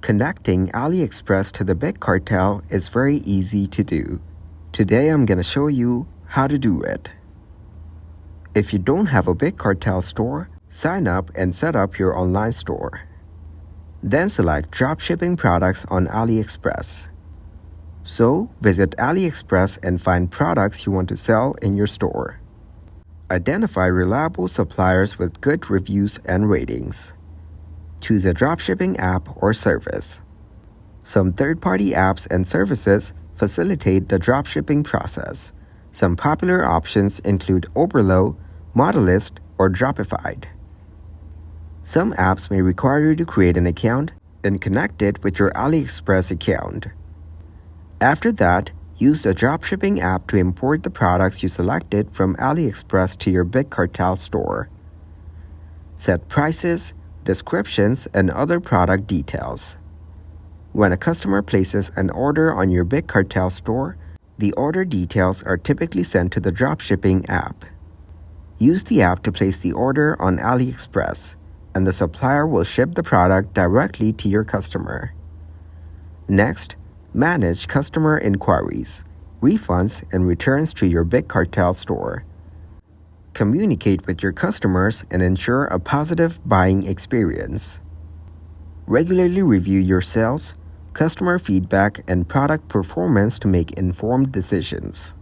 Connecting Aliexpress to the Big Cartel is very easy to do. Today I'm going to show you how to do it. If you don't have a Big Cartel store, sign up and set up your online store. Then select dropshipping products on Aliexpress. So visit Aliexpress and find products you want to sell in your store. Identify reliable suppliers with good reviews and ratings. Choose a dropshipping app or service. Some third-party apps and services facilitate the dropshipping process. Some popular options include Oberlo, Modellist, or Dropified. Some apps may require you to create an account and connect it with your Aliexpress account. After that, use the dropshipping app to import the products you selected from Aliexpress to your Big Cartel store. Set prices, descriptions, and other product details. When a customer places an order on your Big Cartel store, the order details are typically sent to the dropshipping app. Use the app to place the order on Aliexpress, and the supplier will ship the product directly to your customer. Next, manage customer inquiries, refunds, and returns to your Big Cartel store. Communicate with your customers and ensure a positive buying experience. Regularly review your sales, customer feedback, and product performance to make informed decisions.